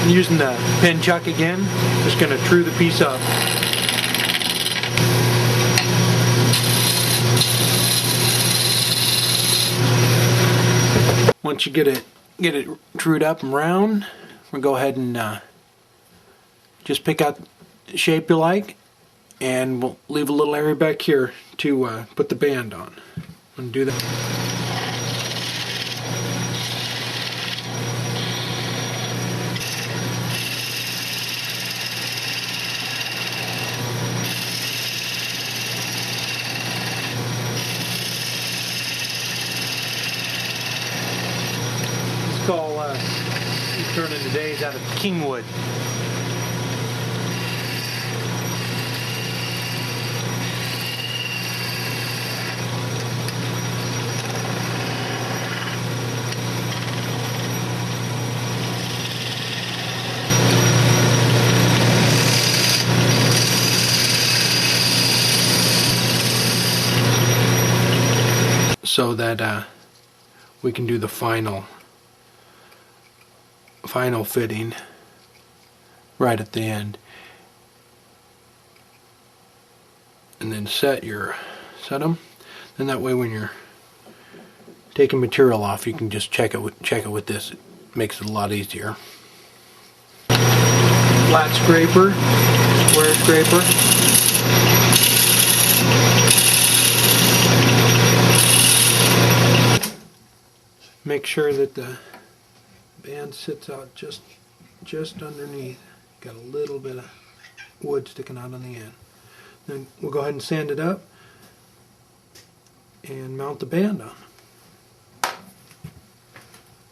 I'm using the pin chuck again, just going to true the piece up. Once you get it trued up and round, we'll go ahead and just pick out the shape you like, and we'll leave a little area back here to put the band on. I'm going to do that. It's called Woodturning today is out of Kingwood. So that we can do the final fitting right at the end, and then set them. Then that way, when you're taking material off, you can just check it with this. It makes it a lot easier. Flat scraper, square scraper. Make sure that the band sits out just underneath. Got a little bit of wood sticking out on the end. Then we'll go ahead and sand it up and mount the band on.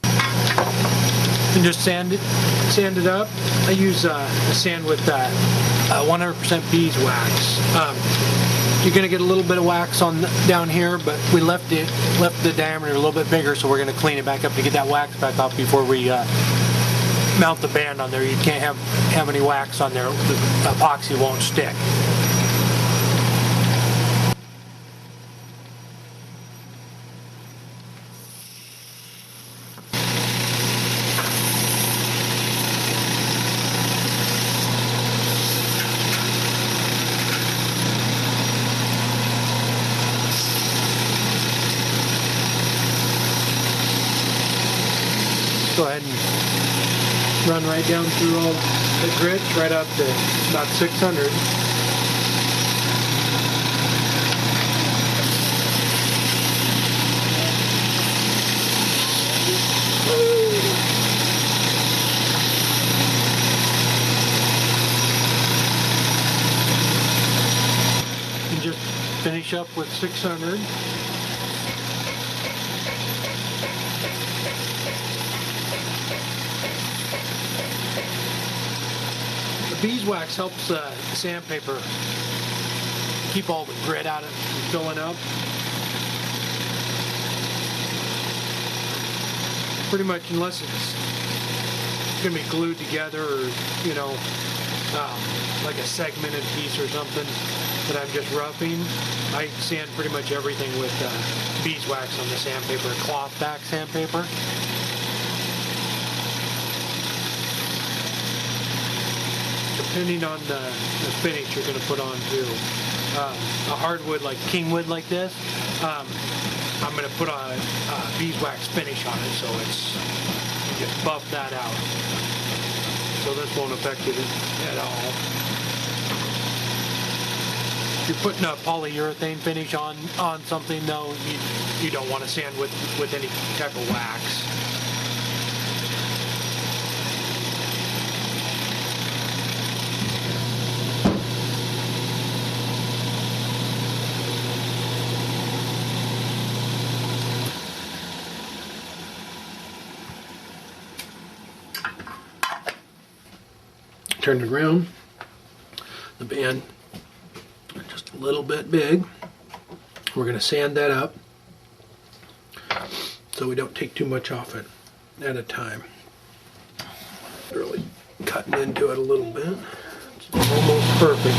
And just sand it up. I use a sand with 100% beeswax. You're going to get a little bit of wax on down here, but we left the diameter a little bit bigger, so we're going to clean it back up to get that wax back off before we mount the band on there. You can't have any wax on there. The epoxy won't stick. Go ahead and run right down through all the grits, right up to about 600. And just finish up with 600. Beeswax helps the sandpaper keep all the grit out of it from filling up. Pretty much, unless it's going to be glued together, or like a segmented piece or something that I'm just roughing, I sand pretty much everything with beeswax on the sandpaper, cloth back sandpaper. Depending on the finish you're going to put on too. A hardwood like Kingwood like this, I'm going to put a beeswax finish on it, so it's just buff that out. So this won't affect it at all. If you're putting a polyurethane finish on something though, you don't want to sand with any type of wax. Turn it around. The band just a little bit big. We're going to sand that up so we don't take too much off it at a time. Really cutting into it a little bit. It's almost perfect.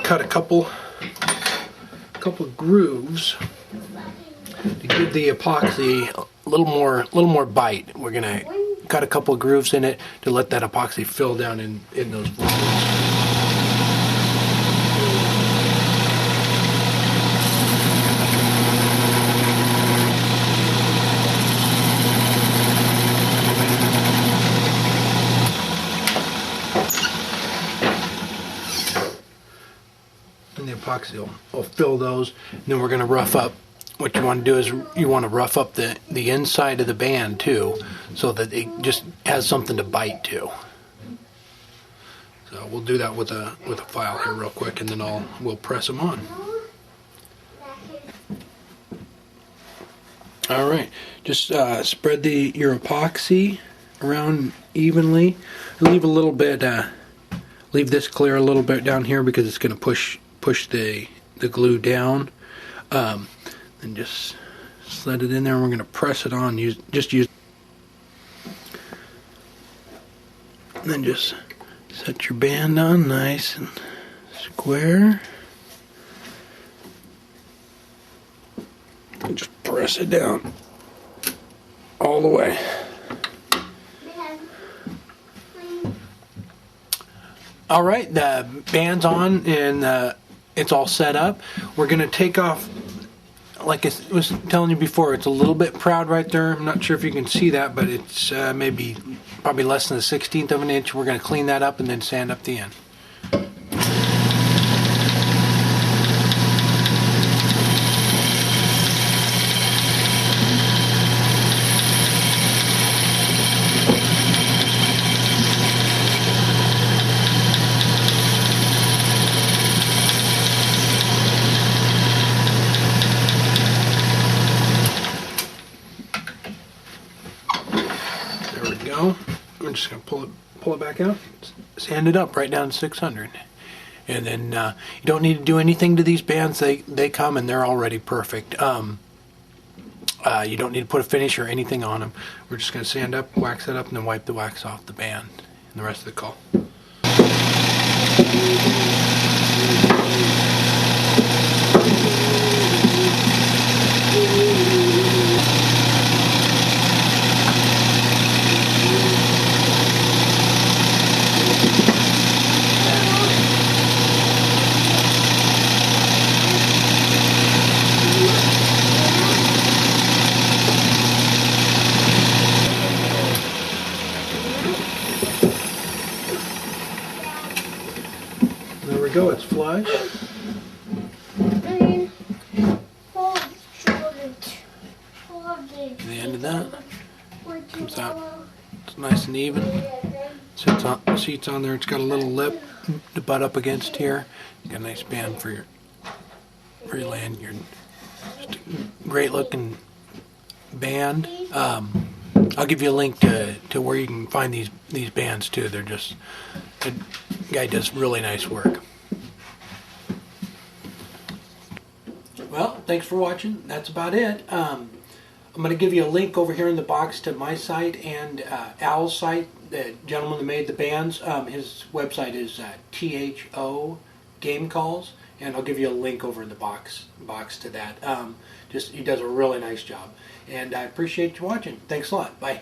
cut a couple grooves to give the epoxy a little more bite. We're gonna cut a couple grooves in it to let that epoxy fill down in those grooves. And the epoxy will fill those, and then we're going to rough up. What you want to do is you want to rough up the inside of the band too, so that it just has something to bite to. So we'll do that with a file here real quick, and then we'll press them on. All right, just spread your epoxy around evenly. Leave a little bit. Leave this clear a little bit down here because it's going to push the glue down. And just slide it in there, and we're going to press it on. And then just set your band on nice and square. And just press it down all the way. All right, the band's on and it's all set up. We're going to take off, like I was telling you before, it's a little bit proud right there. I'm not sure if you can see that, but it's probably less than a 1/16 of an inch. We're going to clean that up and then sand up the end. I'm just going to pull it back out, sand it up right down to 600, and then you don't need to do anything to these bands. They come and they're already perfect. You don't need to put a finish or anything on them. We're just going to sand up, wax it up, and then wipe the wax off the band and the rest of the cull. There we go, it's flush. The end of that comes out, it's nice and even. Seats on there, it's got a little lip to butt up against here. You got a nice band for your lanyard. Just a great looking band. I'll give you a link to where you can find these bands too. They're just, the guy does really nice work. Well, thanks for watching. That's about it. I'm going to give you a link over here in the box to my site and Al's site, the gentleman that made the bands. His website is THO Game Calls, and I'll give you a link over in the box to that. He does a really nice job, and I appreciate you watching. Thanks a lot. Bye.